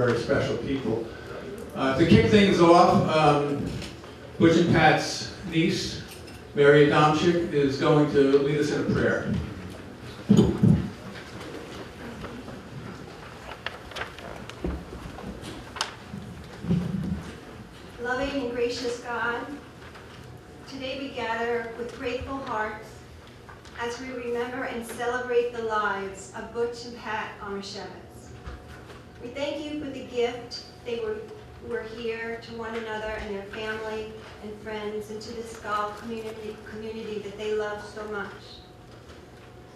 very special people. To kick things off, Butch and Pat's niece, Mary Adamczyk, is going to lead us in a prayer. Loving and gracious God, today we gather with grateful hearts as we remember and celebrate the lives of Butch and Pat Armusewicz. We thank you for the gift they were here to one another and their family and friends, and to this golf community that they love so much.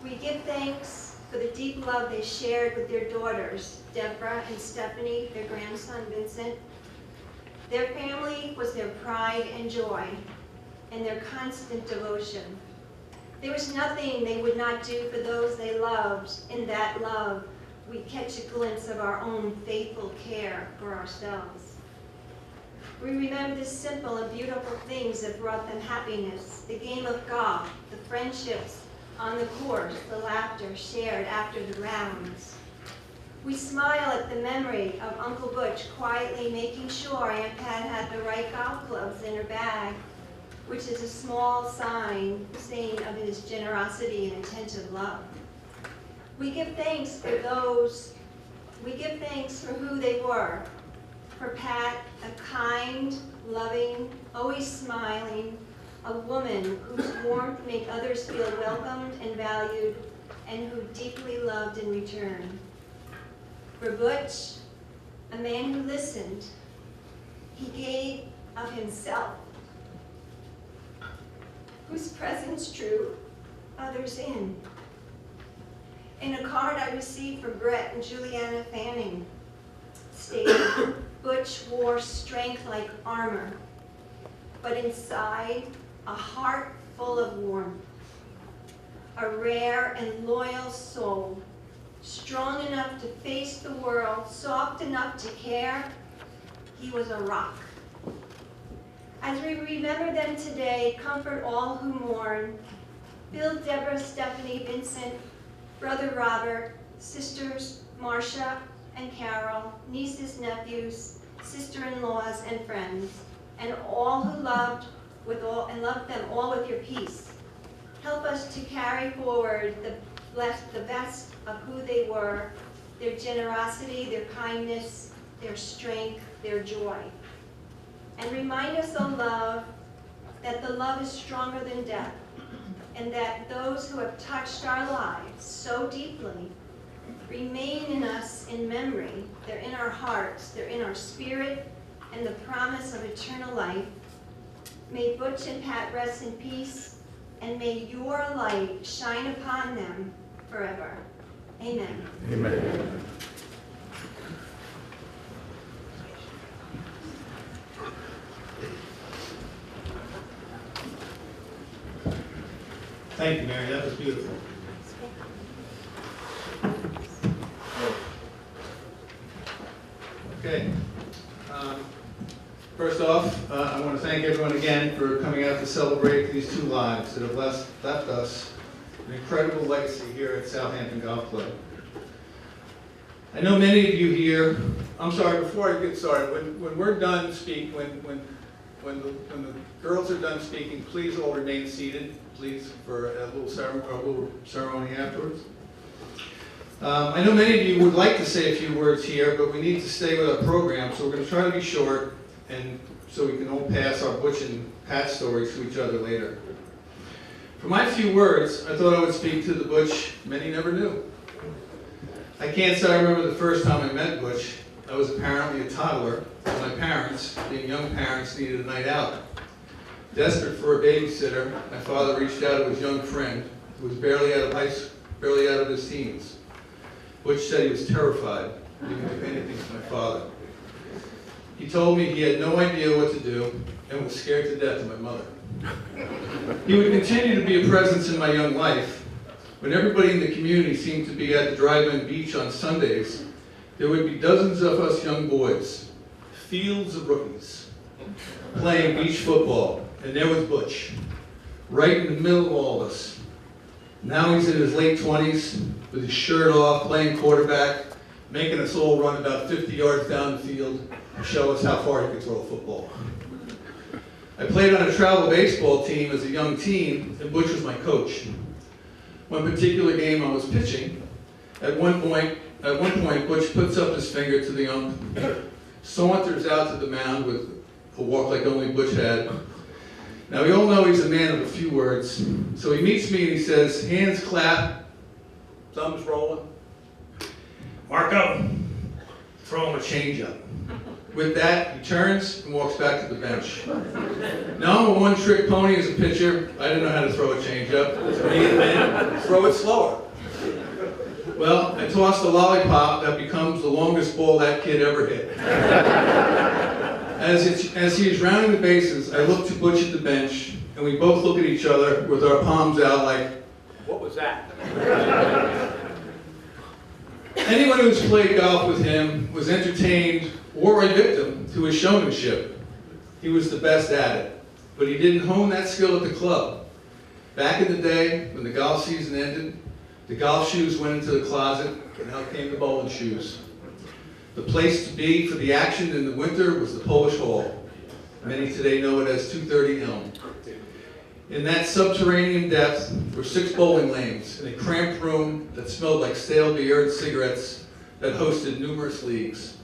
We give thanks for the deep love they shared with their daughters, Deborah and Stephanie, their grandson, Vincent. Their family was their pride and joy, and their constant devotion. There was nothing they would not do for those they loved. In that love, we catch a glimpse of our own faithful care for ourselves. We remember the simple and beautiful things that brought them happiness, the game of golf, the friendships on the course, the laughter shared after the rounds. We smile at the memory of Uncle Butch quietly making sure Aunt Pat had the right golf clubs in her bag, which is a small saying of his generosity and attentive love. We give thanks for who they were. For Pat, a kind, loving, always smiling, a woman whose warmth made others feel welcomed and valued, and who deeply loved in return. For Butch, a man who listened, he gave of himself, whose presence drew others in. In a card I received from Brett and Juliana Fanning, stated, Butch wore strength like armor, but inside, a heart full of warmth. A rare and loyal soul, strong enough to face the world, soft enough to care. He was a rock. As we remember them today, comfort all who mourn. Bill, Deborah, Stephanie, Vincent, brother Robert, sisters Marcia and Carol, nieces, nephews, sister-in-laws, and friends, and all who loved them all with your peace. Help us to carry forward the best of who they were, their generosity, their kindness, their strength, their joy. And remind us, O love, that the love is stronger than death, and that those who have touched our lives so deeply remain in us in memory. They're in our hearts, they're in our spirit, and the promise of eternal life. May Butch and Pat rest in peace, and may your light shine upon them forever. Amen. Amen. Thank you, Mary. That was beautiful. Okay. First off, I want to thank everyone again for coming out to celebrate these two lives that have left us an incredible legacy here at Southampton Golf Club. I know many of you here. I'm sorry. Before I get started, when we're done speaking, when the girls are done speaking, please all remain seated, please, for a little ceremony afterwards. I know many of you would like to say a few words here, but we need to stay with our program, so we're going to try to be short, and so we can all pass our Butch and Pat stories to each other later. For my few words, I thought I would speak to the Butch many never knew. I can't say I remember the first time I met Butch. I was apparently a toddler, and my parents, being young parents, needed a night out. Desperate for a babysitter, my father reached out to his young friend, who was barely out of his teens. Butch said he was terrified. He didn't do anything to my father. He told me he had no idea what to do and was scared to death of my mother. He would continue to be a presence in my young life. When everybody in the community seemed to be at the drive-in beach on Sundays, there would be dozens of us young boys, fields of rookies, playing beach football, and there was Butch, right in the middle of all of us. Now he's in his late 20s, with his shirt off, playing quarterback, making us all run about 50 yards down the field to show us how far he could throw a football. I played on a travel baseball team as a young teen, and Butch was my coach. One particular game I was pitching. At one point, Butch puts up his finger to the ump, saunters out to the mound with a walk like only Butch had. Now, we all know he's a man of a few words, so he meets me and he says, hands clap, thumbs rolling. Marco, throw him a changeup. With that, he turns and walks back to the bench. Now, I'm a one-trick pony as a pitcher. I didn't know how to throw a changeup. So me and man, throw it slower. Well, I tossed a lollipop that becomes the longest ball that kid ever hit. As he is rounding the bases, I look to Butch at the bench, and we both look at each other with our palms out like, what was that? Anyone who's played golf with him was entertained or a victim to his showmanship. He was the best at it, but he didn't hone that skill at the club. Back in the day, when the golf season ended, the golf shoes went into the closet, and out came the bowling shoes. The place to be for the action in the winter was the Polish Hall. Many today know it as 230 Elm. In that subterranean depth were 6 bowling lanes in a cramped room that smelled like stale beer and cigarettes that hosted numerous leagues.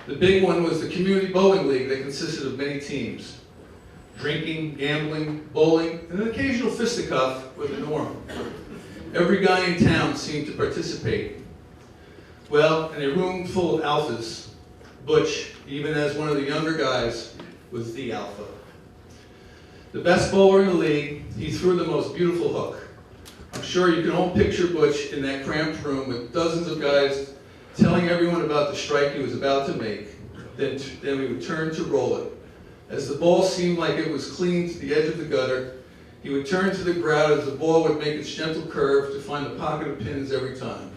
The big one was the Community Bowling League that consisted of many teams. Drinking, gambling, bowling, and an occasional fisticuff were the norm. Every guy in town seemed to participate. Well, in a room full of alphas, Butch, even as one of the younger guys, was the alpha. The best bowler in the league, he threw the most beautiful hook. I'm sure you can all picture Butch in that cramped room with dozens of guys telling everyone about the strike he was about to make. Then we would turn to roll it. As the ball seemed like it was clean to the edge of the gutter, he would turn to the ground as the ball would make its gentle curve to find the pocket of pins every time.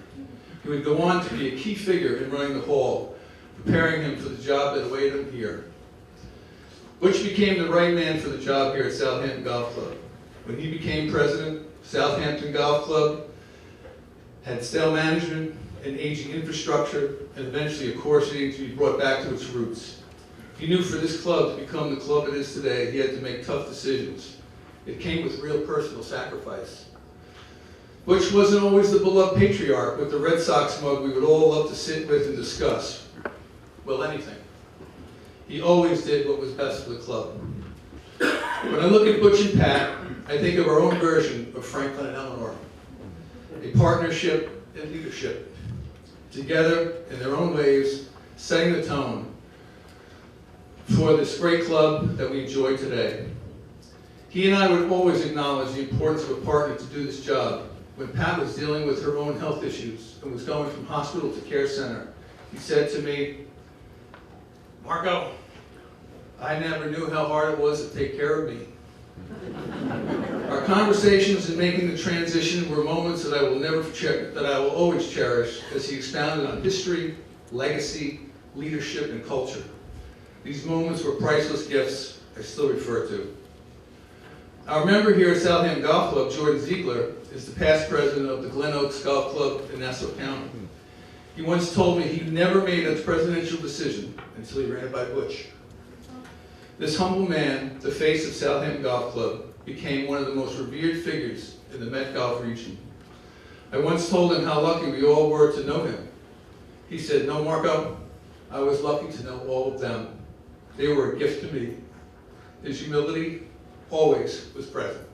He would go on to be a key figure in running the hall, preparing him for the job that awaited him here. Butch became the right man for the job here at Southampton Golf Club. When he became president, Southampton Golf Club had stale management, an aging infrastructure, and eventually a course needing to be brought back to its roots. He knew for this club to become the club it is today, he had to make tough decisions. It came with real personal sacrifice. Butch wasn't always the beloved patriarch with the Red Sox mug we would all love to sit with and discuss. Well, anything. He always did what was best for the club. When I look at Butch and Pat, I think of our own version of Franklin and Eleanor. A partnership and leadership. Together, in their own ways, setting the tone for this great club that we enjoy today. He and I would always acknowledge the importance of a partner to do this job. When Pat was dealing with her own health issues and was going from hospital to care center, he said to me, Marco, I never knew how hard it was to take care of me. Our conversations in making the transition were moments that I will always cherish as he expounded on history, legacy, leadership, and culture. These moments were priceless gifts I still refer to. Our member here at Southampton Golf Club, Jordan Ziegler, is the past president of the Glen Oaks Golf Club in Nassau County. He once told me he never made a presidential decision until he ran it by Butch. This humble man, the face of Southampton Golf Club, became one of the most revered figures in the Met Golf region. I once told him how lucky we all were to know him. He said, no, Marco, I was lucky to know all of them. They were a gift to me. His humility always was present.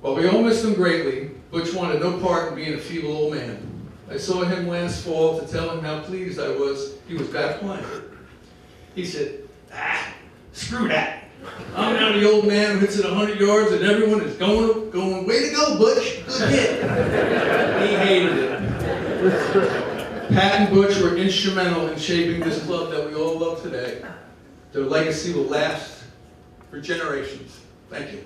While we all missed him greatly, Butch wanted no part in being a feeble old man. I saw him last fall to tell him how pleased I was he was back playing. He said, screw that. I'm now the old man who hits it 100 yards and everyone is going, way to go, Butch, good hit. He hated it. Pat and Butch were instrumental in shaping this club that we all love today. Their legacy will last for generations. Thank you.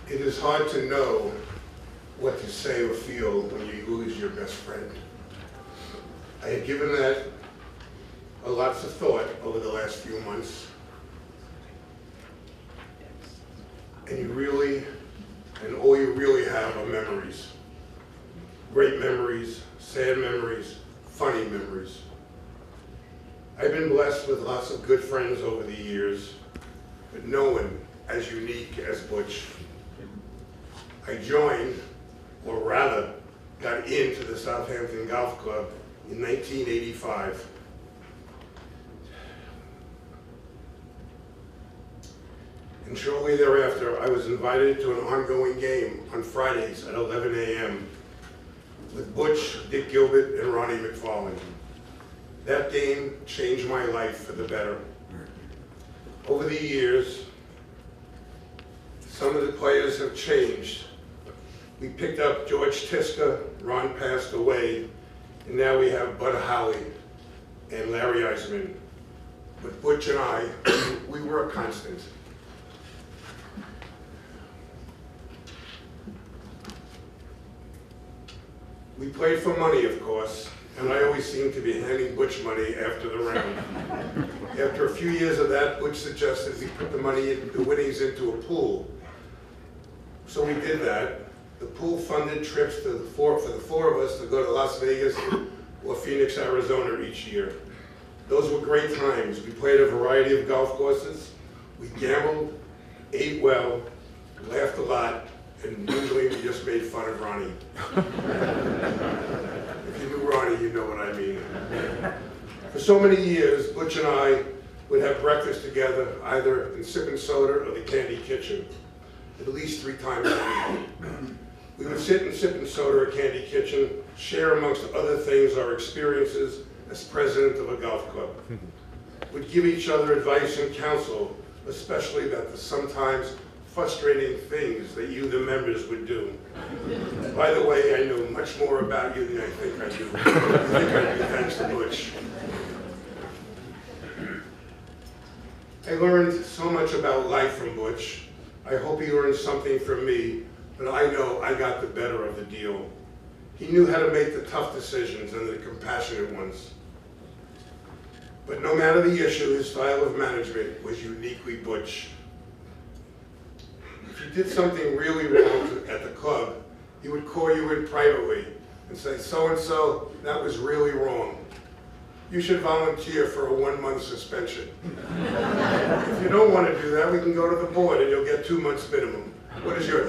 It is hard to know what to say or feel when you lose your best friend. I had given that a lots of thought over the last few months. And you really, and all you really have are memories. Great memories, sad memories, funny memories. I've been blessed with lots of good friends over the years, but no one as unique as Butch. I joined, or rather, got into the Southampton Golf Club in 1985. And shortly thereafter, I was invited to an ongoing game on Fridays at 11 a.m. with Butch, Dick Gilbert, and Ronnie McFarlane. That game changed my life for the better. Over the years, some of the players have changed. We picked up George Tiska, Ron passed away, and now we have Bud Howley and Larry Eisman. But Butch and I, we were a constant. We played for money, of course, and I always seemed to be handing Butch money after the round. After a few years of that, Butch suggested we put the money, the winnings into a pool. So we did that. The pool funded trips for the four of us to go to Las Vegas or Phoenix, Arizona each year. Those were great times. We played a variety of golf courses. We gambled, ate well, laughed a lot, and usually we just made fun of Ronnie. If you knew Ronnie, you know what I mean. For so many years, Butch and I would have breakfast together, either in Sip and Soda or the Candy Kitchen, at least 3 times a week. We would sit and sip and soda or Candy Kitchen, share amongst other things our experiences as president of a golf club. We'd give each other advice and counsel, especially about the sometimes frustrating things that you, the members, would do. By the way, I know much more about you than I think I do. Thanks to Butch. I learned so much about life from Butch. I hope he learned something from me, but I know I got the better of the deal. He knew how to make the tough decisions and the compassionate ones. But no matter the issue, his style of management was uniquely Butch. If you did something really wrong at the club, he would call you in privately and say, so-and-so, that was really wrong. You should volunteer for a 1-month suspension. If you don't want to do that, we can go to the board and you'll get 2 months minimum. What's your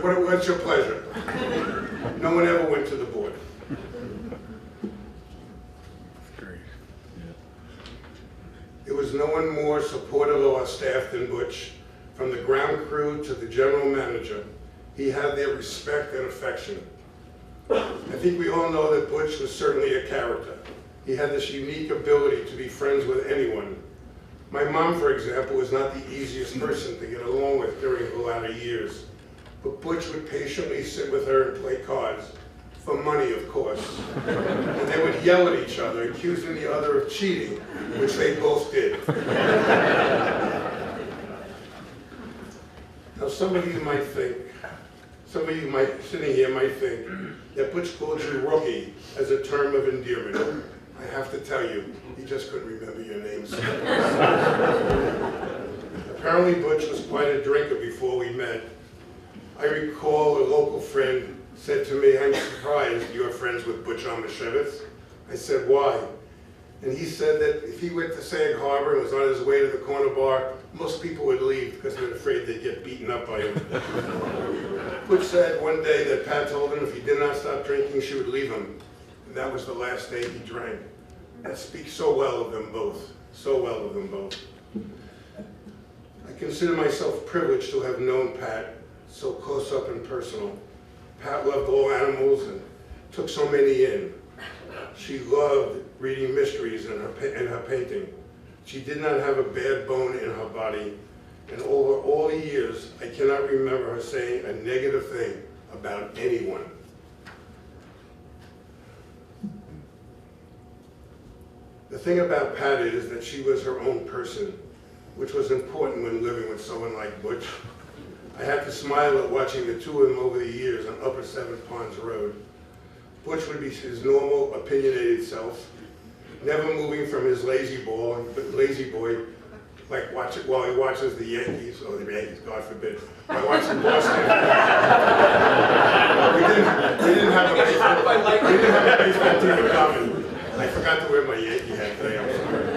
pleasure? No one ever went to the board. There was no one more supportive of our staff than Butch. From the ground crew to the general manager, he had their respect and affection. I think we all know that Butch was certainly a character. He had this unique ability to be friends with anyone. My mom, for example, was not the easiest person to get along with during the latter years, but Butch would patiently sit with her and play cards, for money, of course. And they would yell at each other, accusing the other of cheating, which they both did. Now, some of you sitting here might think that Butch called you rookie as a term of endearment. I have to tell you, he just couldn't remember your names. Apparently, Butch was quite a drinker before we met. I recall a local friend said to me, "I'm surprised you're friends with Butch Armusewicz." I said, "Why?" And he said that if he went to Sag Harbor and was on his way to the corner bar, most people would leave because they were afraid they'd get beaten up by him. Butch said one day that Pat told him if he did not stop drinking, she would leave him. And that was the last day he drank. That speaks so well of them both, so well of them both. I consider myself privileged to have known Pat so close up and personal. Pat loved all animals and took so many in. She loved reading mysteries in her painting. She did not have a bad bone in her body, and over all the years, I cannot remember her saying a negative thing about anyone. The thing about Pat is that she was her own person, which was important when living with someone like Butch. I had to smile at watching the two of them over the years on Upper Seven Ponds Road. Butch would be his normal, opinionated self, never moving from his lazy boy, like while he watches the Yankees, or the Yankees, God forbid, while watching Boston. we didn't have a baseball team in common. I forgot to wear my Yankee hat today, I'm sorry.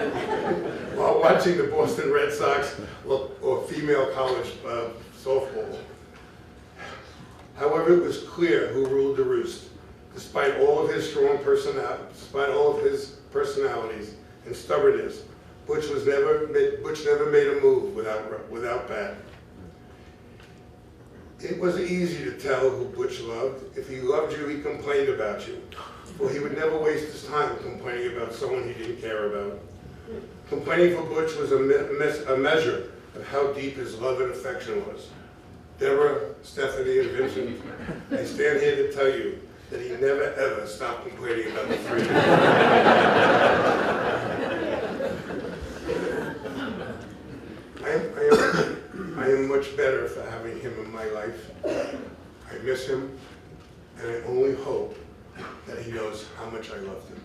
While watching the Boston Red Sox or female college softball. However, it was clear who ruled the roost. Despite all of his personalities and stubbornness, Butch never made a move without Pat. It was easy to tell who Butch loved. If he loved you, he complained about you. Well, he would never waste his time complaining about someone he didn't care about. Complaining for Butch was a measure of how deep his love and affection was. Deborah, Stephanie, and Vincent, I stand here to tell you that he never ever stopped complaining about the three. I am much better for having him in my life. I miss him, and I only hope that he knows how much I loved him.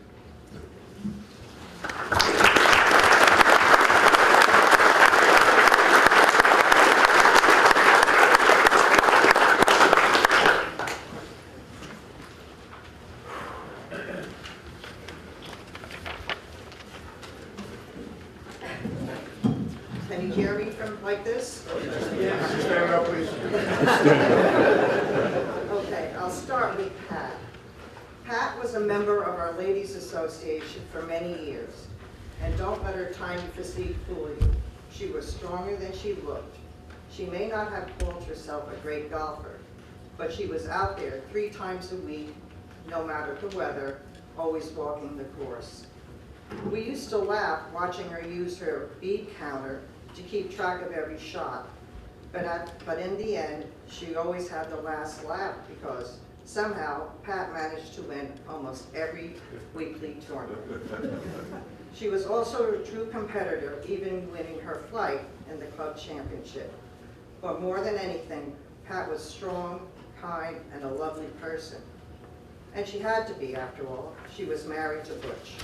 Can you hear me from like this? Stand up, please. Okay, I'll start with Pat. Pat was a member of our Ladies Association for many years. And don't let her tiny physique fool you. She was stronger than she looked. She may not have called herself a great golfer, but she was out there 3 times a week, no matter the weather, always walking the course. We used to laugh watching her use her bead counter to keep track of every shot, but in the end, she always had the last laugh because somehow Pat managed to win almost every weekly tournament. She was also a true competitor, even winning her flight in the club championship. But more than anything, Pat was strong, kind, and a lovely person. And she had to be, after all. She was married to Butch.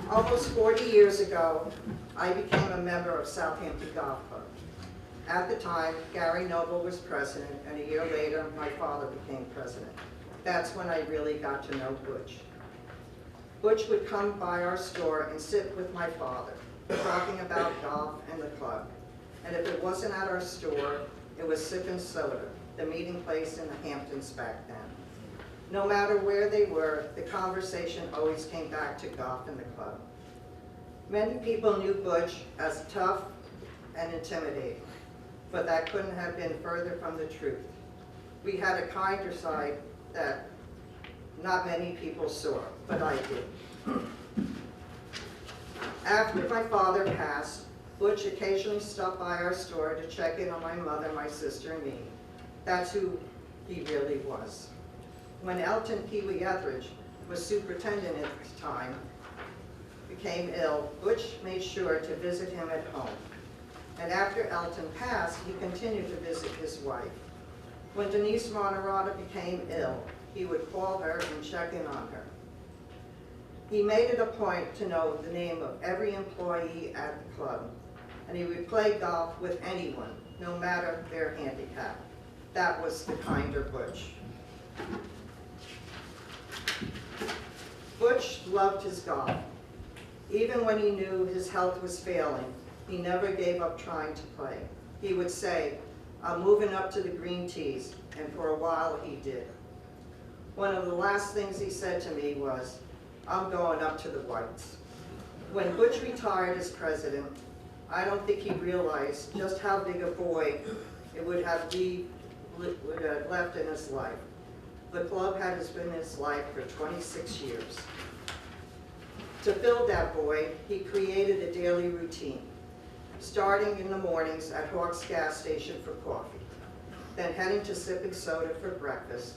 Almost 40 years ago, I became a member of Southampton Golf Club. At the time, Gary Noble was president, and a year later, my father became president. That's when I really got to know Butch. Butch would come by our store and sit with my father, talking about golf and the club. And if it wasn't at our store, it was Sip and Soda, the meeting place in the Hamptons back then. No matter where they were, the conversation always came back to golf and the club. Many people knew Butch as tough and intimidating, but that couldn't have been further from the truth. We had a kinder side that not many people saw, but I did. After my father passed, Butch occasionally stopped by our store to check in on my mother, my sister, and me. That's who he really was. When Elton Pee Wee Etheridge was superintendent at the time, became ill, Butch made sure to visit him at home. And after Elton passed, he continued to visit his wife. When Denise Monorata became ill, he would call her and check in on her. He made it a point to know the name of every employee at the club, and he would play golf with anyone, no matter their handicap. That was the kinder Butch. Butch loved his golf. Even when he knew his health was failing, he never gave up trying to play. He would say, "I'm moving up to the green tees," and for a while he did. One of the last things he said to me was, "I'm going up to the whites." When Butch retired as president, I don't think he realized just how big a void it would have left in his life. The club has been in his life for 26 years. To fill that void, he created a daily routine, starting in the mornings at Hawks gas station for coffee, then heading to Sip and Soda for breakfast,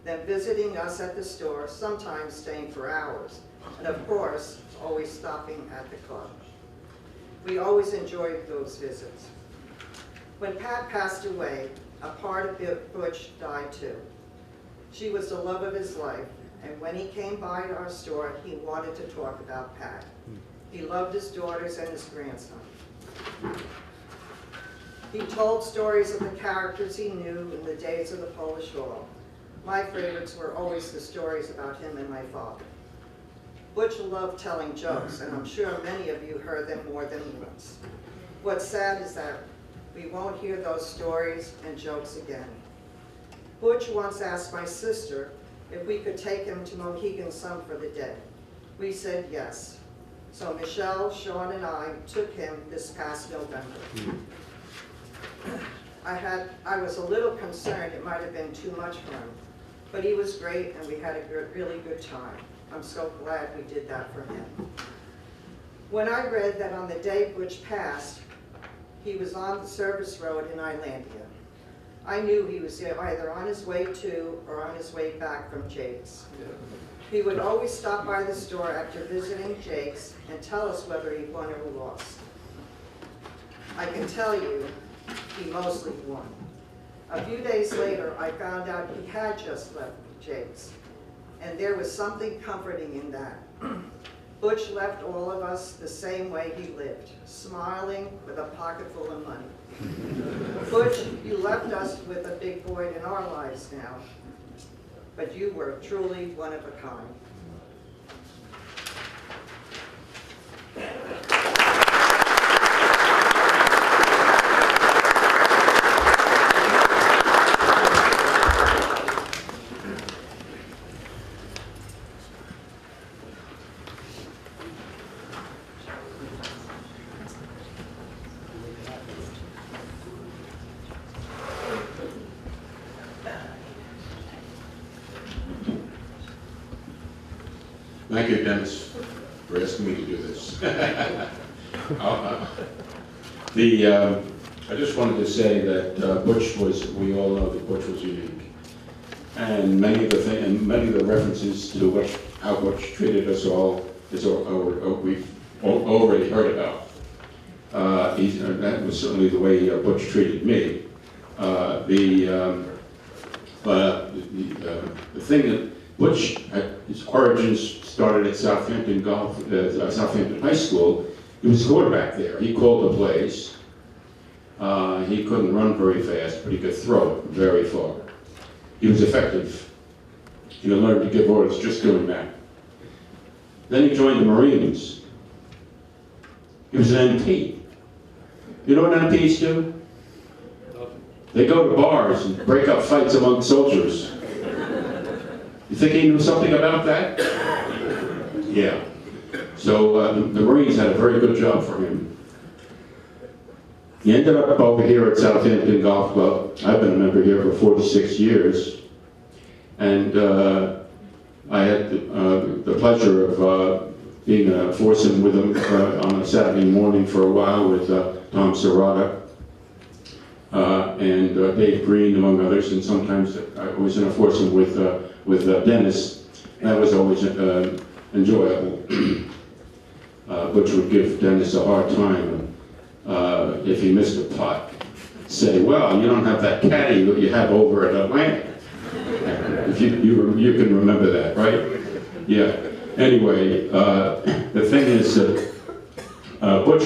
then visiting us at the store, sometimes staying for hours, and of course, always stopping at the club. We always enjoyed those visits. When Pat passed away, a part of Butch died too. She was the love of his life, and when he came by to our store, he wanted to talk about Pat. He loved his daughters and his grandson. He told stories of the characters he knew in the days of the Polish War. My favorites were always the stories about him and my father. Butch loved telling jokes, and I'm sure many of you heard them more than once. What's sad is that we won't hear those stories and jokes again. Butch once asked my sister if we could take him to Mohegan Sun for the day. We said yes. So Michelle, Sean, and I took him this past November. I was a little concerned it might have been too much for him, but he was great and we had a really good time. I'm so glad we did that for him. When I read that on the day Butch passed, he was on the service road in Islandia, I knew he was either on his way to or on his way back from Jake's. He would always stop by the store after visiting Jake's and tell us whether he won or lost. I can tell you, he mostly won. A few days later, I found out he had just left Jake's, and there was something comforting in that. Butch left all of us the same way he lived, smiling with a pocket full of money. Butch, you left us with a big void in our lives now, but you were truly one of a kind. Thank you, Dennis, for asking me to do this. I just wanted to say that Butch was, we all know that Butch was unique. And many of the references to how Butch treated us all we've already heard about. That was certainly the way Butch treated me. The thing that Butch, his origins started at Southampton High School. He was a quarterback there. He called the plays. He couldn't run very fast, but he could throw it very far. He was effective. He learned to give orders just doing that. Then he joined the Marines. He was an MP. You know what MPs do? They go to bars and break up fights among soldiers. You think he knew something about that? Yeah. So the Marines had a very good job for him. He ended up over here at Southampton Golf Club. I've been a member here for 46 years. And I had the pleasure of being a foursome with him on a Saturday morning for a while with Tom Serrata and Dave Green, among others. And sometimes I was in a foursome with Dennis. That was always enjoyable. Butch would give Dennis a hard time if he missed a putt. Say, well, you don't have that caddy that you have over at Atlanta. If you can remember that, right? Yeah. Anyway, the thing is that Butch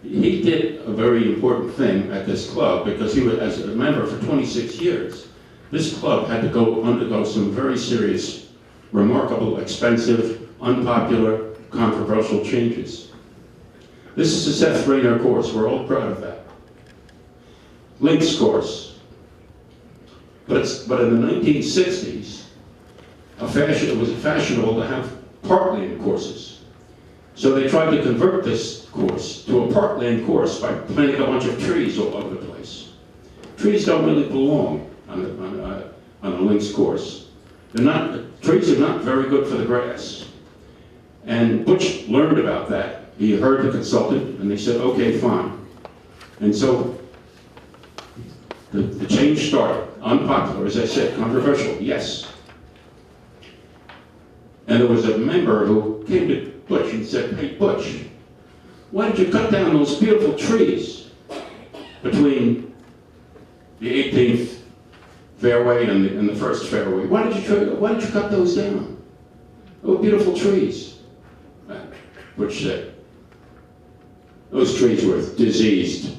he did a very important thing at this club because he was, as a member for 26 years, this club had to undergo some very serious, remarkable, expensive, unpopular, controversial changes. This is the Seth Rayner course. We're all proud of that. Links course. But in the 1960s, it was fashionable to have parkland courses. So they tried to convert this course to a parkland course by planting a bunch of trees all over the place. Trees don't really belong on a links course. Trees are not very good for the grass. And Butch learned about that. He heard the consultant, and they said, okay, fine. And so the change started. Unpopular, as I said, controversial, yes. And there was a member who came to Butch and said, hey, Butch, why did you cut down those beautiful trees between the 18th fairway and the first fairway. Why did you cut those down? They were beautiful trees. Butch said, those trees were diseased.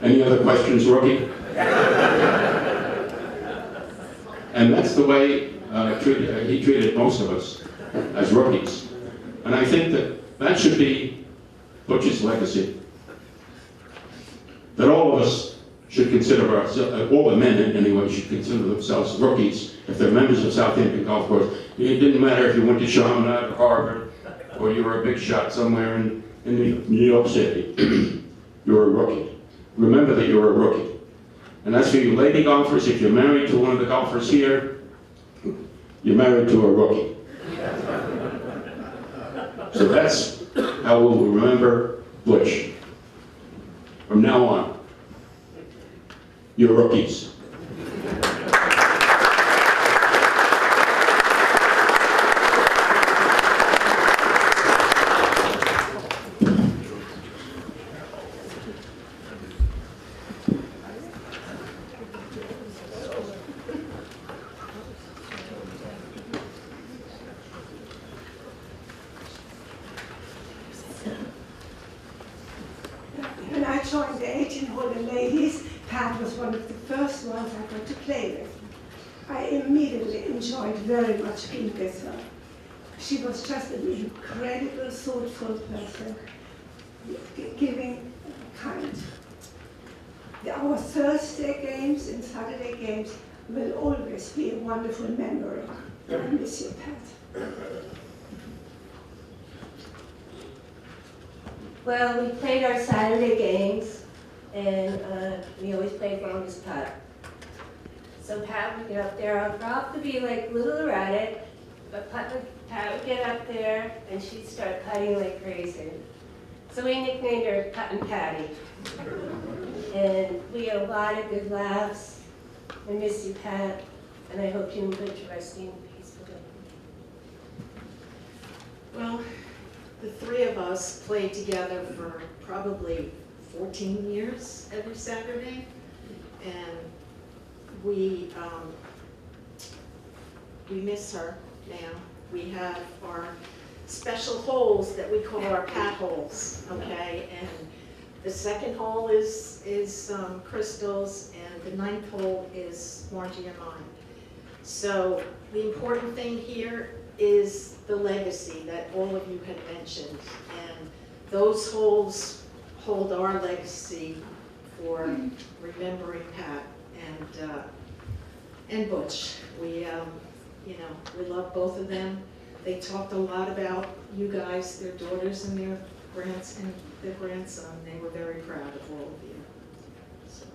Any other questions, rookie? And that's the way he treated most of us as rookies. And I think that should be Butch's legacy. That all of us should consider ourselves, all the men anyway, should consider themselves rookies if they're members of Southampton Golf Course. It didn't matter if you went to Chaminade or Harvard, or you were a big shot somewhere in New York City. You're a rookie. Remember that you're a rookie. And as for you lady golfers, if you're married to one of the golfers here, you're married to a rookie. So that's how we'll remember Butch. From now on, you're rookies. When I joined the 18-hole ladies, Pat was one of the first ones I got to play with. I immediately enjoyed very much being with her. She was just an incredible, thoughtful person, giving, kind. Our Thursday games and Saturday games will always be a wonderful memory. I miss you, Pat. Well, we played our Saturday games, and we always played longest putt. So Pat would get up there. I'd probably be like a little erratic, but Pat would get up there, and she'd start putting like crazy. So we nicknamed her Puttin' Patty. And we had a lot of good laughs. I miss you, Pat, and I hope you and Butch are resting peacefully. Well, the three of us played together for probably 14 years every Saturday, and we miss her now. We have our special holes that we call our Pat holes, okay? And the second hole is Crystal's, and the ninth hole is Margie and mine. So the important thing here is the legacy that all of you had mentioned, and those holes hold our legacy for remembering Pat and Butch. We we love both of them. They talked a lot about you guys, their daughters and their grandson. They were very proud of all of you. So.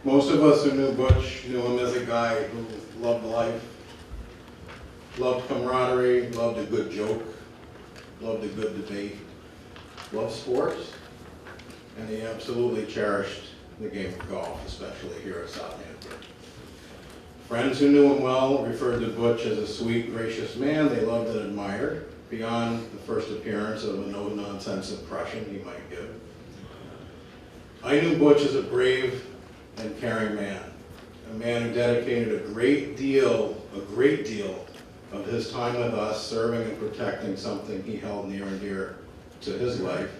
Most of us who knew Butch knew him as a guy who loved life, loved camaraderie, loved a good joke, loved a good debate, loved sports, and he absolutely cherished the game of golf, especially here at Southampton. Friends who knew him well referred to Butch as a sweet, gracious man they loved and admired, beyond the first appearance of a no-nonsense impression he might give. I knew Butch as a brave and caring man, a man who dedicated a great deal of his time with us, serving and protecting something he held near and dear to his life.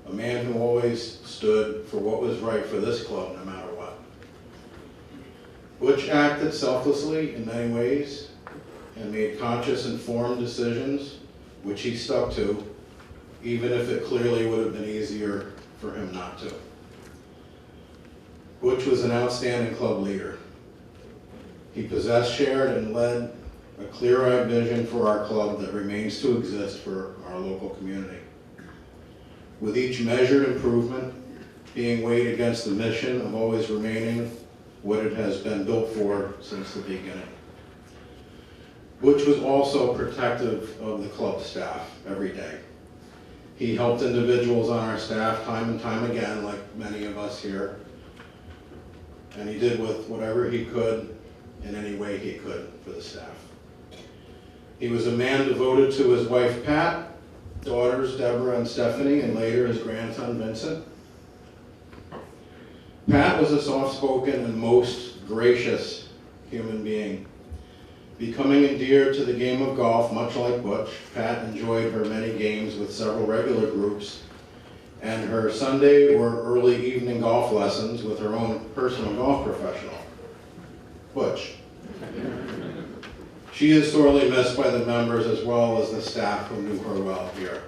A man who always stood for what was right for this club, no matter what. Butch acted selflessly in many ways and made conscious, informed decisions, which he stuck to, even if it clearly would have been easier for him not to. Butch was an outstanding club leader. He possessed, shared, and led a clear-eyed vision for our club that remains to exist for our local community. With each measured improvement being weighed against the mission of always remaining what it has been built for since the beginning. Butch was also protective of the club staff every day. He helped individuals on our staff time and time again, like many of us here. And he did with whatever he could, in any way he could, for the staff. He was a man devoted to his wife Pat, daughters Deborah and Stephanie, and later his grandson Vincent. Pat was a soft-spoken and most gracious human being. Becoming endeared to the game of golf, much like Butch, Pat enjoyed her many games with several regular groups and her Sunday or early evening golf lessons with her own personal golf professional, Butch. She is sorely missed by the members as well as the staff who knew her well here.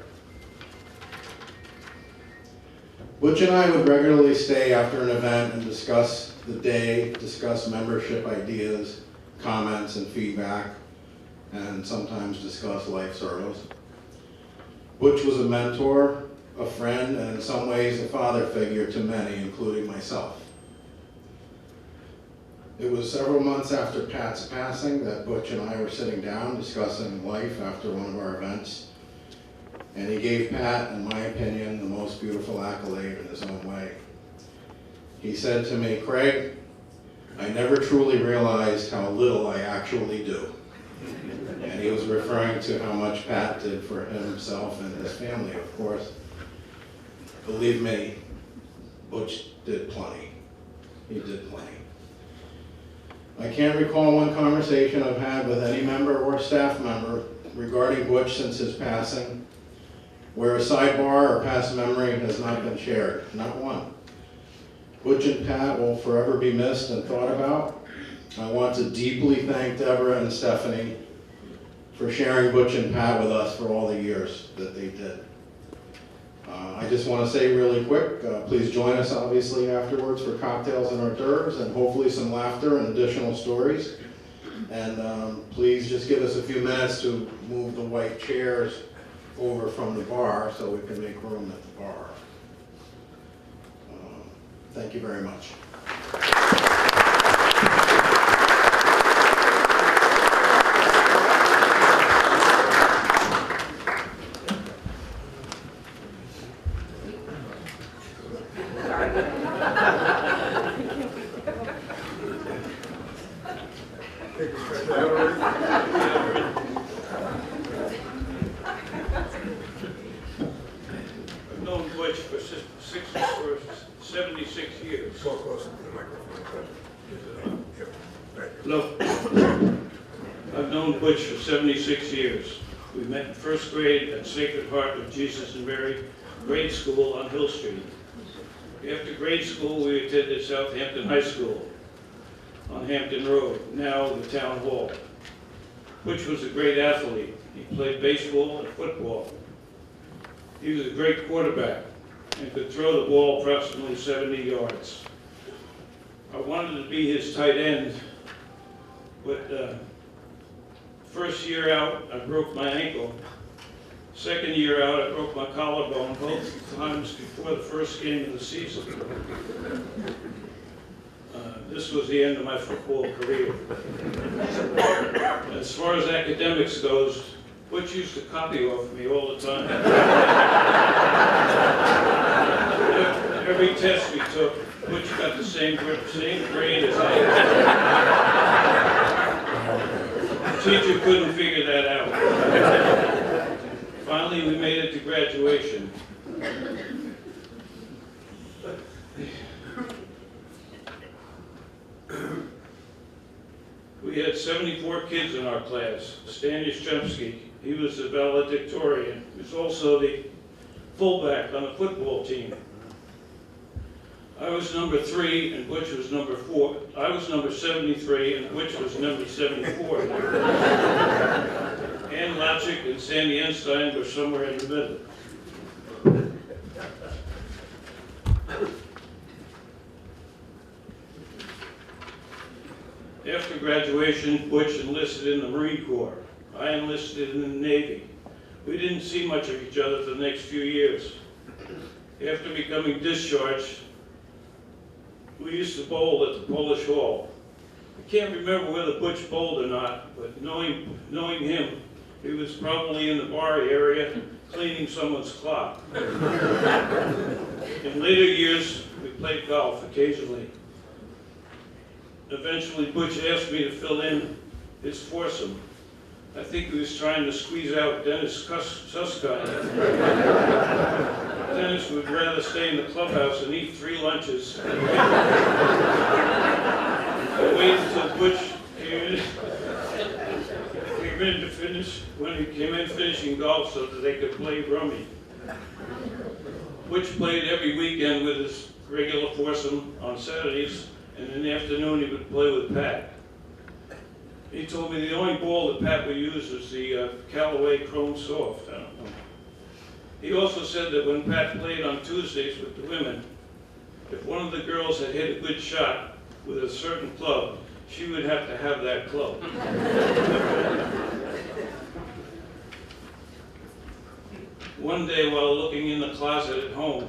Butch and I would regularly stay after an event and discuss the day, discuss membership ideas, comments and feedback, and sometimes discuss life's hurdles. Butch was a mentor, a friend, and in some ways a father figure to many, including myself. It was several months after Pat's passing that Butch and I were sitting down discussing life after one of our events, and he gave Pat, in my opinion, the most beautiful accolade in his own way. He said to me, "Craig, I never truly realized how little I actually do." And he was referring to how much Pat did for himself and his family, of course. Believe me, Butch did plenty. He did plenty. I can't recall one conversation I've had with any member or staff member regarding Butch since his passing where a sidebar or past memory has not been shared, not one. Butch and Pat will forever be missed and thought about. I want to deeply thank Deborah and Stephanie for sharing Butch and Pat with us for all the years that they did. I just want to say really quick, please join us obviously afterwards for cocktails and hors d'oeuvres and hopefully some laughter and additional stories. And please just give us a few minutes to move the white chairs over from the bar so we can make room at the bar. Thank you very much. I've known Butch for 76 years. Go closer to the microphone. Look, I've known Butch for 76 years. We met in first grade at Sacred Heart of Jesus and Mary grade school on Hill Street. After grade school, we attended Southampton High School on Hampton Road, now the town hall. Butch was a great athlete. He played baseball and football. He was a great quarterback and could throw the ball approximately 70 yards. I wanted to be his tight end, but first year out, I broke my ankle. Second year out, I broke my collarbone both times before the first game of the season. This was the end of my football career. As far as academics goes, Butch used to copy off me all the time. Every test we took, Butch got the same grade as I did. The teacher couldn't figure that out. Finally, we made it to graduation. We had 74 kids in our class. Stanish Chomsky, he was the valedictorian. He was also the fullback on the football team. I was number 3 and Butch was number 4. I was number 73 and Butch was number 74. Ann Latchik and Sandy Einstein were somewhere in the middle. After graduation, Butch enlisted in the Marine Corps. I enlisted in the Navy. We didn't see much of each other for the next few years. After becoming discharged, we used to bowl at the Polish Hall. I can't remember whether Butch bowled or not, but knowing him, he was probably in the bar area cleaning someone's clock. In later years, we played golf occasionally. Eventually, Butch asked me to fill in his foursome. I think he was trying to squeeze out Dennis Suscott. Dennis would rather stay in the clubhouse and eat 3 lunches. I waited until Butch came in to finish, when he came in finishing golf so that they could play rummy. Butch played every weekend with his regular foursome on Saturdays, and in the afternoon he would play with Pat. He told me the only ball that Pat would use was the Callaway Chrome Soft. I don't know. He also said that when Pat played on Tuesdays with the women, if one of the girls had hit a good shot with a certain club, she would have to have that club. One day while looking in the closet at home,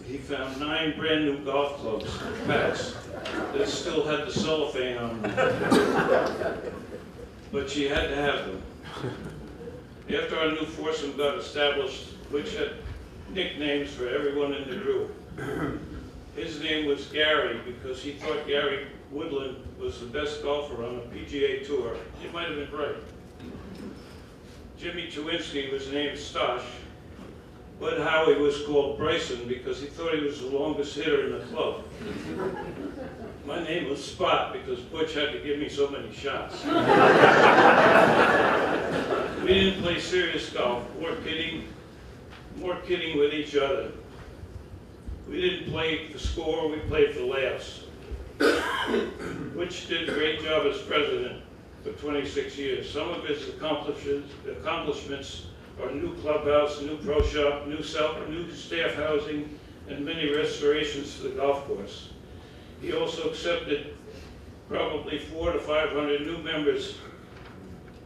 he found 9 brand new golf clubs, Pat's, that still had the cellophane on them. But she had to have them. After our new foursome got established, Butch had nicknames for everyone in the group. His name was Gary because he thought Gary Woodland was the best golfer on the PGA Tour. He might have been right. Jimmy Chewinski was named Stosh. Bud Howie was called Bryson because he thought he was the longest hitter in the club. My name was Spot because Butch had to give me so many shots. We didn't play serious golf, more kidding with each other. We didn't play for score, we played for laughs. Butch did a great job as president for 26 years. Some of his accomplishments are new clubhouse, new pro shop, new staff housing, and many restorations to the golf course. He also accepted probably 400 to 500 new members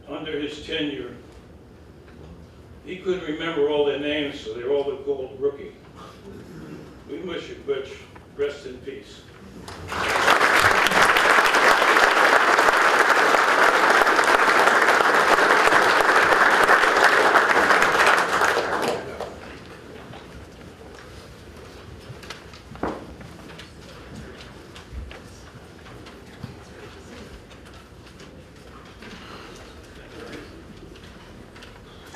under his tenure. He couldn't remember all their names, so they all were called Rookie. We miss you, Butch. Rest in peace.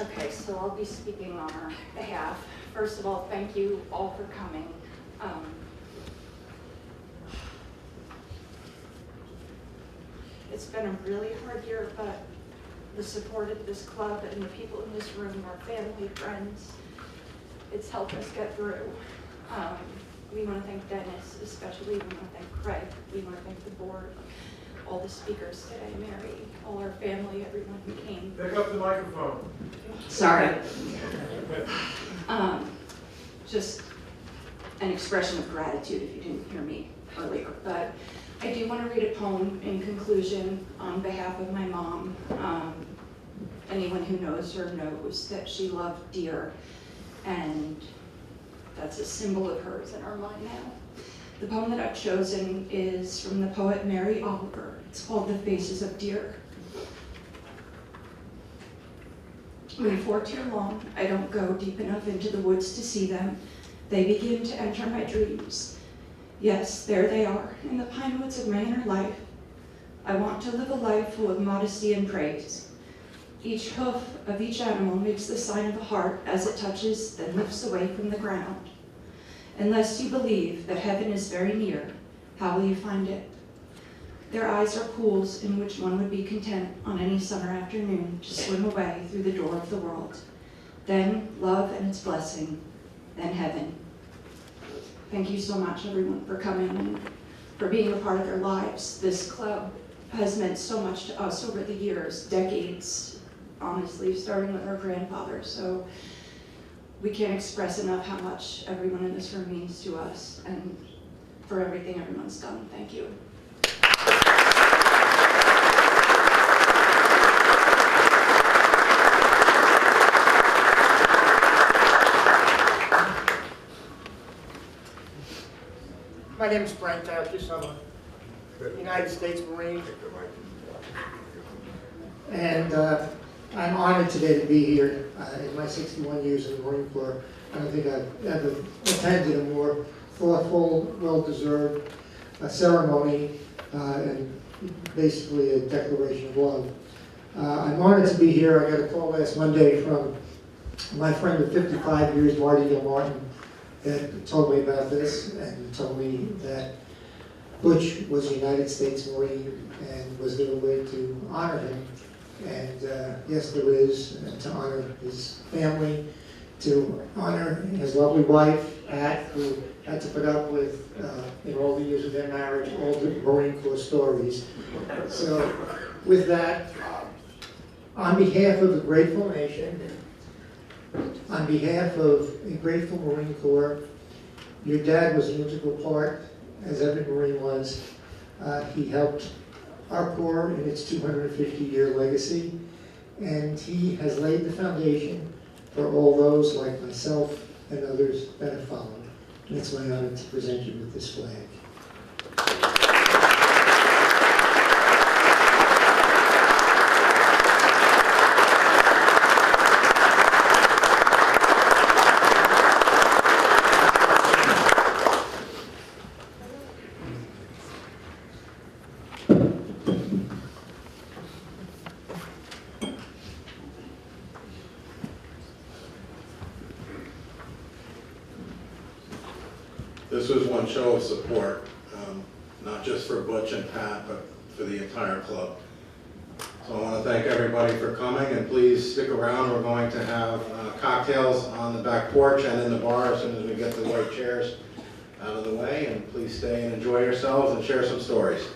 Okay, so I'll be speaking on our behalf. First of all, thank you all for coming. It's been a really hard year, but the support of this club and the people in this room, our family, friends, it's helped us get through. We want to thank Dennis, especially. We want to thank Craig. We want to thank the board, all the speakers today, Mary, all our family, everyone who came. Pick up the microphone. Sorry. Just an expression of gratitude if you didn't hear me earlier. But I do want to read a poem in conclusion on behalf of my mom. Anyone who knows her knows that she loved deer, and that's a symbol of hers in our mind now. The poem that I've chosen is from the poet Mary Oliver. It's called The Faces of Deer. When for too long I don't go deep enough into the woods to see them, they begin to enter my dreams. Yes, there they are, in the pine woods of my inner life. I want to live a life full of modesty and praise. Each hoof of each animal makes the sign of a heart as it touches, then lifts away from the ground. Unless you believe that heaven is very near, how will you find it? Their eyes are pools in which one would be content on any summer afternoon to swim away through the door of the world. Then love and its blessing, then heaven. Thank you so much, everyone, for coming and for being a part of their lives. This club has meant so much to us over the years, decades, honestly, starting with our grandfather. So we can't express enough how much everyone in this room means to us and for everything everyone's done. Thank you. My name is Brian Patricia. I'm a United States Marine. And I'm honored today to be here. In my 61 years in the Marine Corps, I don't think I've ever attended a more thoughtful, well-deserved ceremony and basically a declaration of love. I'm honored to be here. I got a call last Monday from my friend of 55 years, Marty Gilmartin, that told me about this and told me that Butch was a United States Marine and was there a way to honor him. And yes, there is, to honor his family, to honor his lovely wife, Pat, who had to put up with, in all the years of their marriage, all the Marine Corps stories. So with that, on behalf of the grateful nation, on behalf of a grateful Marine Corps, your dad was an integral part, as every Marine was. He helped our Corps in its 250-year legacy, and he has laid the foundation for all those like myself and others that have followed. And it's my honor to present you with this flag. This was one show of support, not just for Butch and Pat, but for the entire club. So I want to thank everybody for coming, and please stick around. We're going to have cocktails on the back porch and in the bar as soon as we get the white chairs out of the way. And please stay and enjoy yourselves and share some stories.